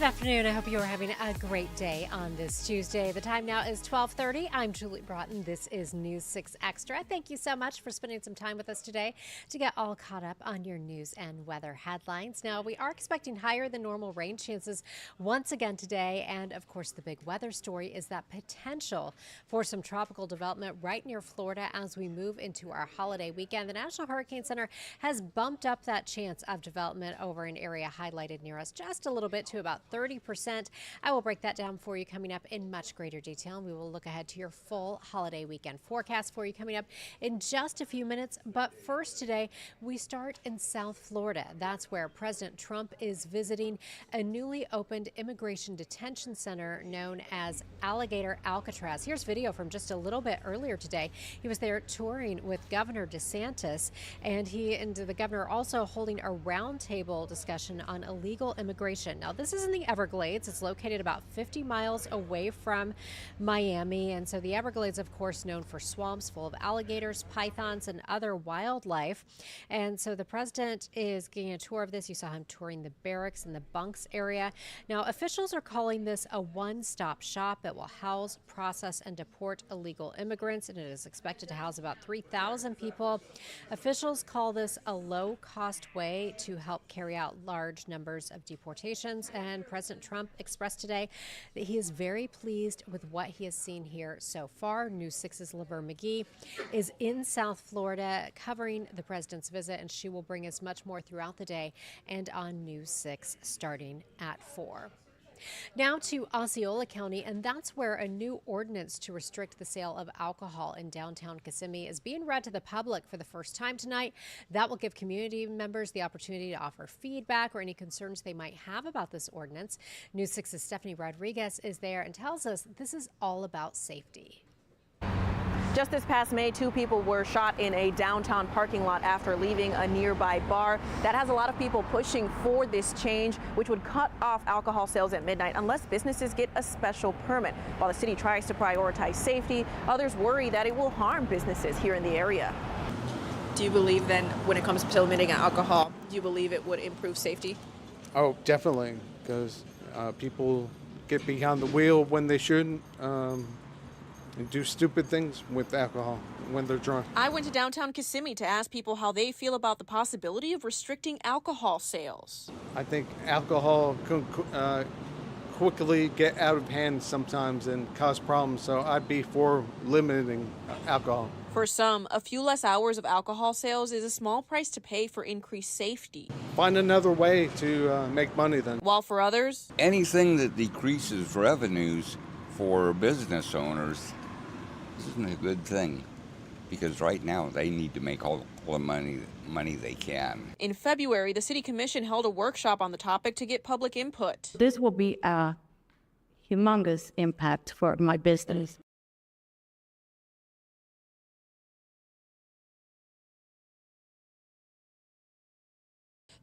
Good afternoon. I hope you are having a great day on this Tuesday. The time now is 12:30. I'm Julie Broughton. This is News 6 Extra. Thank you so much for spending some time with us today to get all caught up on your news and weather headlines. Now, we are expecting higher than normal rain chances once again today. And of course, the big weather story is that potential for some tropical development right near Florida as we move into our holiday weekend. The National Hurricane Center has bumped up that chance of development over an area highlighted near us just a little bit to about 30%. I will break that down for you coming up in much greater detail. And we will look ahead to your full holiday weekend forecast for you coming up in just a few minutes. But first today, we start in South Florida. That's where President Trump is visiting a newly opened immigration detention center known as Alligator Alcatraz. Here's video from just a little bit earlier today. He was there touring with Governor DeSantis, and he and the governor also holding a roundtable discussion on illegal immigration. Now, this is in the Everglades. It's located about 50 miles away from Miami. And so the Everglades, of course, known for swamps full of alligators, pythons, and other wildlife. And so the president is getting a tour of this. You saw him touring the barracks and the bunks area. Now, officials are calling this a one-stop shop that will house, process, and deport illegal immigrants. And it is expected to house about 3,000 people. Officials call this a low-cost way to help carry out large numbers of deportations. And President Trump expressed today that he is very pleased with what he has seen here so far. News 6's Laverne McGee is in South Florida covering the president's visit, and she will bring us much more throughout the day and on News 6 starting at 4. Now to Osceola County, and that's where a new ordinance to restrict the sale of alcohol in downtown Kissimmee is being read to the public for the first time tonight. That will give community members the opportunity to offer feedback or any concerns they might have about this ordinance. News 6's Stephanie Rodriguez is there and tells us this is all about safety. Just this past May, 2 people were shot in a downtown parking lot after leaving a nearby bar. That has a lot of people pushing for this change, which would cut off alcohol sales at midnight unless businesses get a special permit. While the city tries to prioritize safety, others worry that it will harm businesses here in the area. Do you believe then, when it comes to limiting alcohol, do you believe it would improve safety? Oh, definitely, because people get behind the wheel when they shouldn't. And do stupid things with alcohol when they're drunk. I went to downtown Kissimmee to ask people how they feel about the possibility of restricting alcohol sales. I think alcohol can quickly get out of hand sometimes and cause problems, so I'd be for limiting alcohol. For some, a few less hours of alcohol sales is a small price to pay for increased safety. Find another way to make money then. While for others, anything that decreases revenues for business owners isn't a good thing, because right now they need to make all the money they can. In February, the City Commission held a workshop on the topic to get public input. This will be a humongous impact for my business.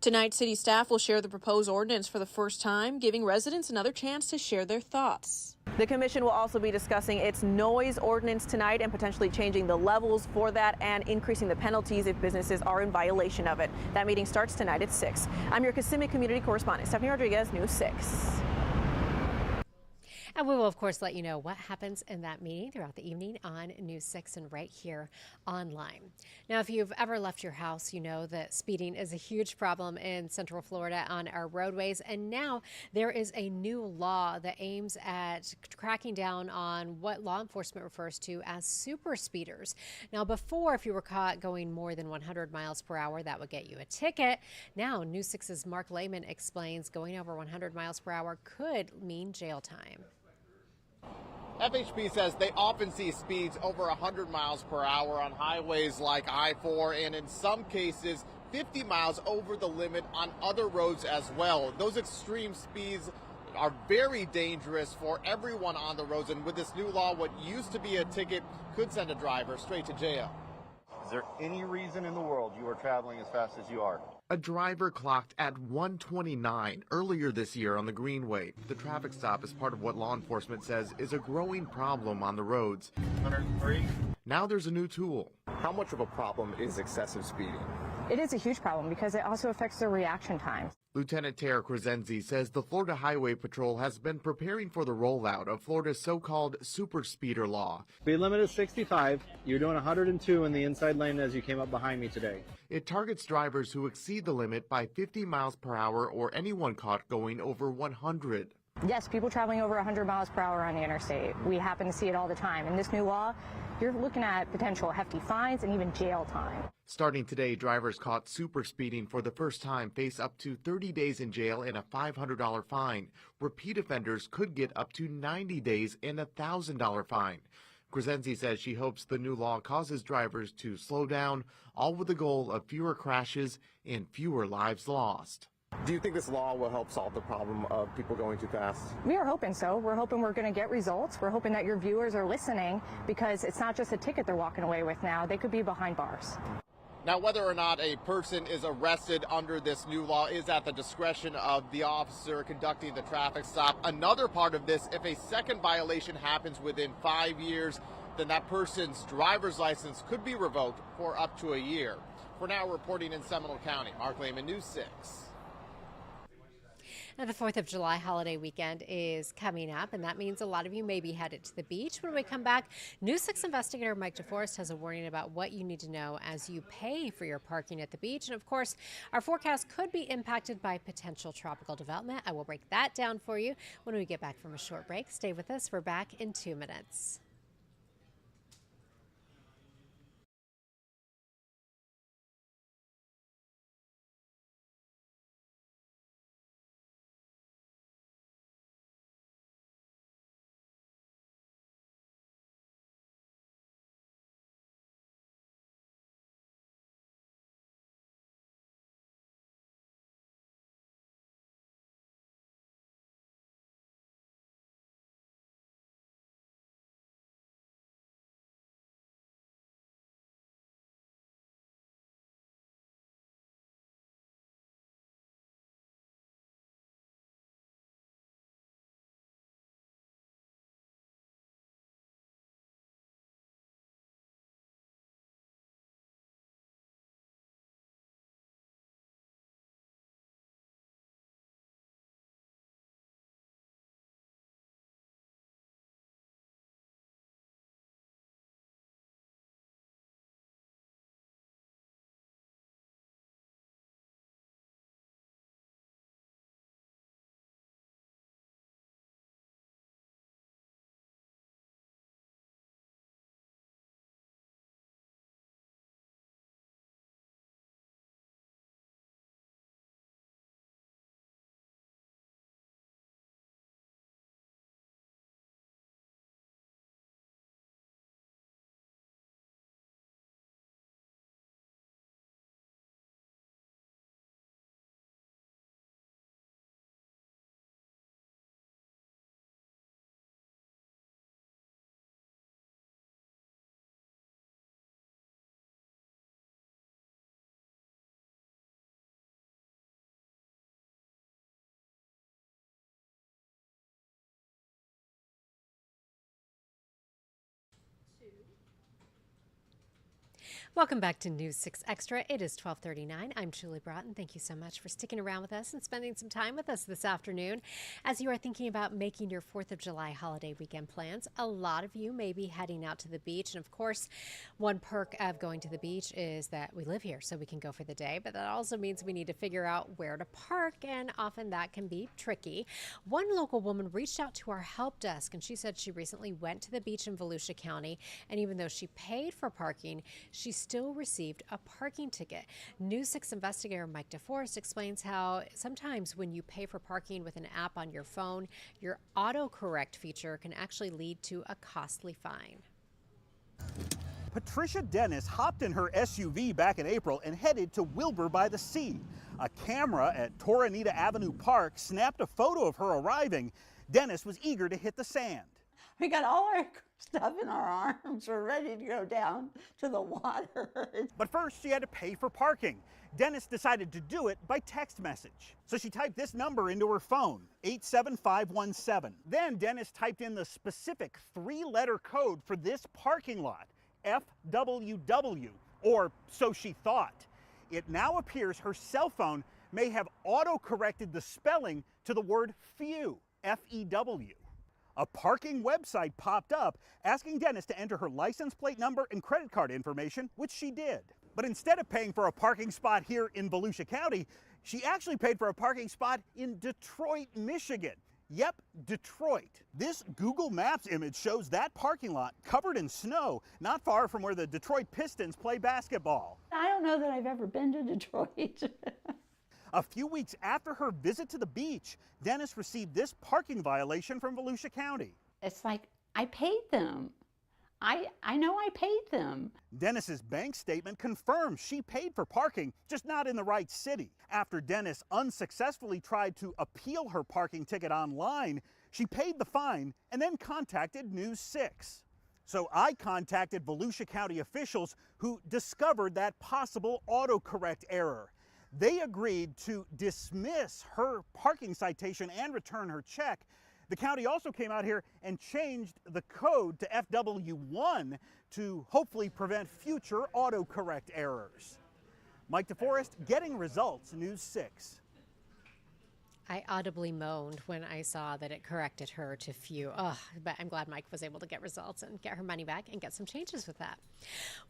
Tonight, city staff will share the proposed ordinance for the first time, giving residents another chance to share their thoughts. The commission will also be discussing its noise ordinance tonight and potentially changing the levels for that and increasing the penalties if businesses are in violation of it. That meeting starts tonight at 6. I'm your Kissimmee community correspondent, Stephanie Rodriguez, News 6. And we will, of course, let you know what happens in that meeting throughout the evening on News 6 and right here online. Now, if you've ever left your house, you know that speeding is a huge problem in Central Florida on our roadways. And now there is a new law that aims at cracking down on what law enforcement refers to as super speeders. Now, before, if you were caught going more than 100 miles per hour, that would get you a ticket. Now, News 6's Mark Lehman explains going over 100 miles per hour could mean jail time. FHP says they often see speeds over 100 miles per hour on highways like I-4 and in some cases 50 miles over the limit on other roads as well. Those extreme speeds are very dangerous for everyone on the roads, and with this new law, what used to be a ticket could send a driver straight to jail. Is there any reason in the world you are traveling as fast as you are? A driver clocked at 129 earlier this year on the Greenway. The traffic stop is part of what law enforcement says is a growing problem on the roads. 103. Now there's a new tool. How much of a problem is excessive speeding? It is a huge problem because it also affects their reaction times. Lieutenant Tara Crescenzi says the Florida Highway Patrol has been preparing for the rollout of Florida's so-called super speeder law. Speed limit is 65. You're doing 102 in the inside lane as you came up behind me today. It targets drivers who exceed the limit by 50 miles per hour or anyone caught going over 100. Yes, people traveling over 100 miles per hour on the interstate. We happen to see it all the time. In this new law, you're looking at potential hefty fines and even jail time. Starting today, drivers caught super speeding for the first time face up to 30 days in jail and a $500 fine. Repeat offenders could get up to 90 days and a $1,000 fine. Crescenzi says she hopes the new law causes drivers to slow down, all with the goal of fewer crashes and fewer lives lost. Do you think this law will help solve the problem of people going too fast? We are hoping so. We're hoping we're going to get results. We're hoping that your viewers are listening because it's not just a ticket they're walking away with now. They could be behind bars. Now, whether or not a person is arrested under this new law is at the discretion of the officer conducting the traffic stop. Another part of this, if a second violation happens within 5 years, then that person's driver's license could be revoked for up to a year. For now, reporting in Seminole County, Mark Lehman, News 6. Now, the 4th of July holiday weekend is coming up, and that means a lot of you may be headed to the beach. When we come back, News 6 investigator Mike DeForest has a warning about what you need to know as you pay for your parking at the beach. And, of course, our forecast could be impacted by potential tropical development. I will break that down for you when we get back from a short break. Stay with us. We're back in 2 minutes. Welcome back to News 6 Extra. It is 12:39. I'm Julie Broughton. Thank you so much for sticking around with us and spending some time with us this afternoon. As you are thinking about making your 4th of July holiday weekend plans, a lot of you may be heading out to the beach. And of course, one perk of going to the beach is that we live here, so we can go for the day. But that also means we need to figure out where to park, and often that can be tricky. One local woman reached out to our help desk, and she said she recently went to the beach in Volusia County, and even though she paid for parking, she still received a parking ticket. News 6 investigator Mike DeForest explains how sometimes when you pay for parking with an app on your phone, your autocorrect feature can actually lead to a costly fine. Patricia Dennis hopped in her SUV back in April and headed to Wilbur by the Sea. A camera at Toronita Avenue Park snapped a photo of her arriving. Dennis was eager to hit the sand. We got all our stuff in our arms. We're ready to go down to the water. But first, she had to pay for parking. Dennis decided to do it by text message. So she typed this number into her phone, 87517. Then Dennis typed in the specific 3-letter code for this parking lot, FWW, or so she thought. It now appears her cell phone may have auto-corrected the spelling to the word few, F-E-W. A parking website popped up asking Dennis to enter her license plate number and credit card information, which she did. But instead of paying for a parking spot here in Volusia County, she actually paid for a parking spot in Detroit, Michigan. Yep, Detroit. This Google Maps image shows that parking lot covered in snow, not far from where the Detroit Pistons play basketball. I don't know that I've ever been to Detroit. A few weeks after her visit to the beach, Dennis received this parking violation from Volusia County. It's like, I paid them. I know I paid them. Dennis's bank statement confirms she paid for parking, just not in the right city. After Dennis unsuccessfully tried to appeal her parking ticket online, she paid the fine and then contacted News 6. So I contacted Volusia County officials who discovered that possible autocorrect error. They agreed to dismiss her parking citation and return her check. The county also came out here and changed the code to FW1 to hopefully prevent future autocorrect errors. Mike DeForest, Getting Results, News 6. I audibly moaned when I saw that it corrected her to few. Oh, but I'm glad Mike was able to get results and get her money back and get some changes with that.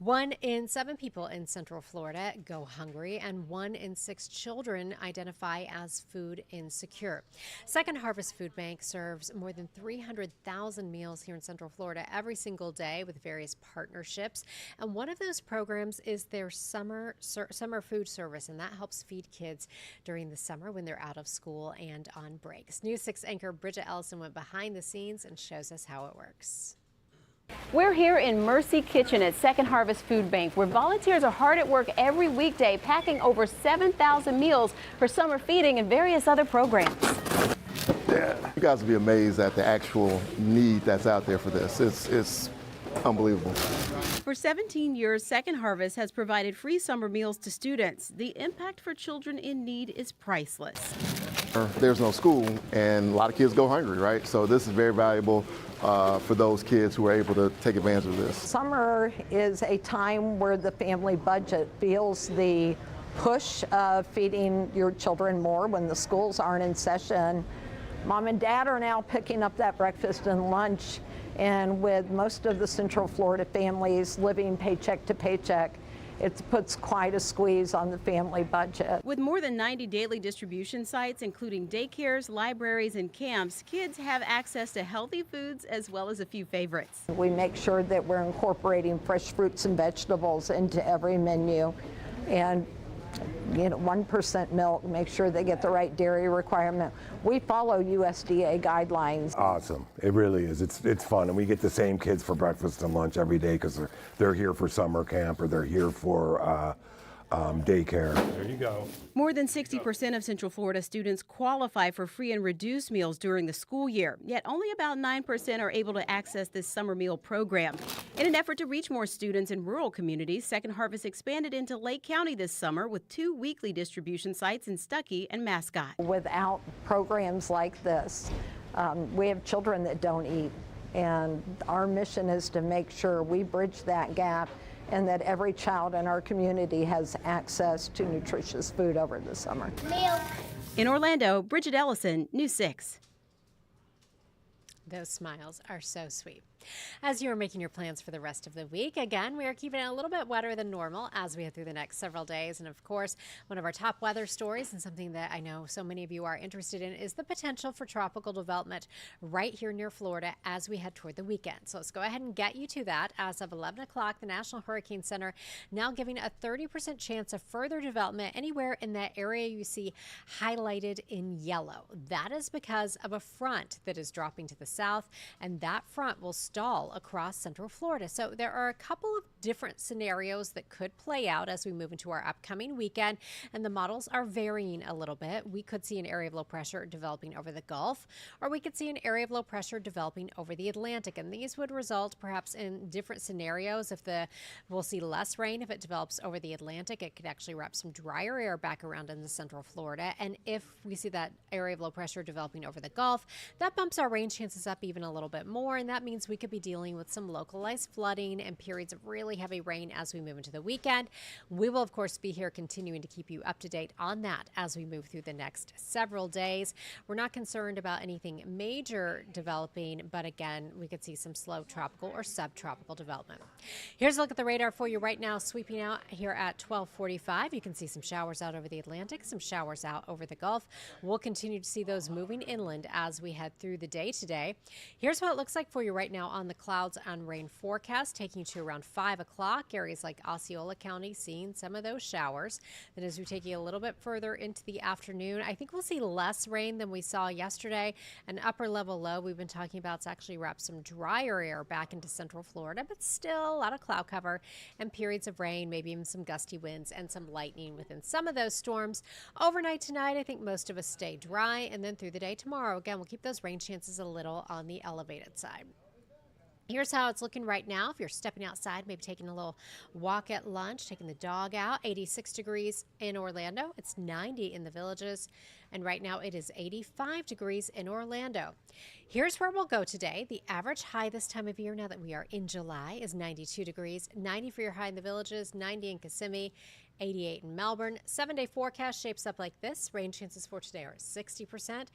1 in 7 people in Central Florida go hungry, and 1 in 6 children identify as food insecure. Second Harvest Food Bank serves more than 300,000 meals here in Central Florida every single day with various partnerships. And one of those programs is their summer food service, and that helps feed kids during the summer when they're out of school and on breaks. News 6 anchor Bridget Ellison went behind the scenes and shows us how it works. We're here in Mercy Kitchen at Second Harvest Food Bank, where volunteers are hard at work every weekday, packing over 7,000 meals for summer feeding and various other programs. Yeah, you guys will be amazed at the actual need that's out there for this. It's unbelievable. For 17 years, Second Harvest has provided free summer meals to students. The impact for children in need is priceless. There's no school, and a lot of kids go hungry, right? So this is very valuable for those kids who are able to take advantage of this. Summer is a time where the family budget feels the push of feeding your children more when the schools aren't in session. Mom and Dad are now picking up that breakfast and lunch, and with most of the Central Florida families living paycheck to paycheck, it puts quite a squeeze on the family budget. With more than 90 daily distribution sites, including daycares, libraries, and camps, kids have access to healthy foods as well as a few favorites. We make sure that we're incorporating fresh fruits and vegetables into every menu, and 1% milk, make sure they get the right dairy requirement. We follow USDA guidelines. Awesome. It really is. It's fun. And we get the same kids for breakfast and lunch every day because they're here for summer camp or they're here for daycare. There you go. More than 60% of Central Florida students qualify for free and reduced meals during the school year, yet only about 9% are able to access this summer meal program. In an effort to reach more students in rural communities, Second Harvest expanded into Lake County this summer with 2 weekly distribution sites in Stuckey and Mascot. Without programs like this, we have children that don't eat, and our mission is to make sure we bridge that gap and that every child in our community has access to nutritious food over the summer. In Orlando, Bridget Ellison, News 6. Those smiles are so sweet. As you are making your plans for the rest of the week, again, we are keeping it a little bit wetter than normal as we head through the next several days. And of course, one of our top weather stories, and something that I know so many of you are interested in, is the potential for tropical development right here near Florida as we head toward the weekend. So let's go ahead and get you to that. As of 11 o'clock, the National Hurricane Center now giving a 30% chance of further development anywhere in that area you see highlighted in yellow. That is because of a front that is dropping to the south, and that front will stall across Central Florida. So there are a couple of different scenarios that could play out as we move into our upcoming weekend, and the models are varying a little bit. We could see an area of low pressure developing over the Gulf, or we could see an area of low pressure developing over the Atlantic, and these would result perhaps in different scenarios. We'll see less rain if it develops over the Atlantic. It could actually wrap some drier air back around into Central Florida, and if we see that area of low pressure developing over the Gulf, that bumps our rain chances up even a little bit more, and that means we could be dealing with some localized flooding and periods of really fairly heavy rain as we move into the weekend. We will, of course, be here continuing to keep you up to date on that as we move through the next several days. We're not concerned about anything major developing, but again, we could see some slow tropical or subtropical development. Here's a look at the radar for you right now, sweeping out here at 12:45. You can see some showers out over the Atlantic, some showers out over the Gulf. We'll continue to see those moving inland as we head through the day today. Here's what it looks like for you right now on the clouds and rain forecast, taking you to around 5 o'clock. Areas like Osceola County seeing some of those showers. Then as we take you a little bit further into the afternoon, I think we'll see less rain than we saw yesterday. An upper level low we've been talking about, it's actually wrapped some drier air back into central Florida, but still a lot of cloud cover and periods of rain, maybe even some gusty winds and some lightning within some of those storms. Overnight tonight, I think most of us stay dry, and then through the day tomorrow, again, we'll keep those rain chances a little on the elevated side. Here's how it's looking right now. If you're stepping outside, maybe taking a little walk at lunch, taking the dog out, 86 degrees in Orlando. It's 90 in the Villages. And right now it is 85 degrees in Orlando. Here's where we'll go today. The average high this time of year, now that we are in July, is 92 degrees. 90 for your high in the Villages, 90 in Kissimmee, 88 in Melbourne. 7-day forecast shapes up like this. Rain chances for today are 60%,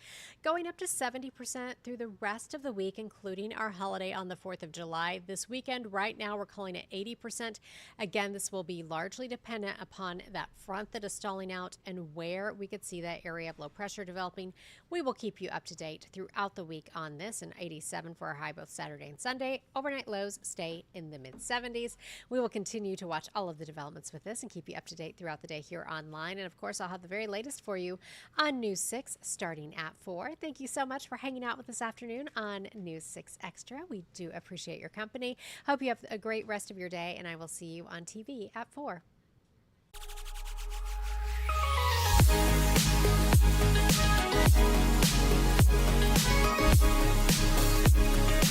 going up to 70% through the rest of the week, including our holiday on the 4th of July. This weekend, right now, we're calling it 80%. Again, this will be largely dependent upon that front that is stalling out and where we could see that area of low pressure developing. We will keep you up to date throughout the week on this, and 87 for our high both Saturday and Sunday. Overnight lows stay in the mid-70s. We will continue to watch all of the developments with this and keep you up to date throughout the day here online. And of course, I'll have the very latest for you on News 6 starting at 4. Thank you so much for hanging out with us this afternoon on News 6 Extra. We do appreciate your company. Hope you have a great rest of your day, and I will see you on TV at 4. We'll be right back.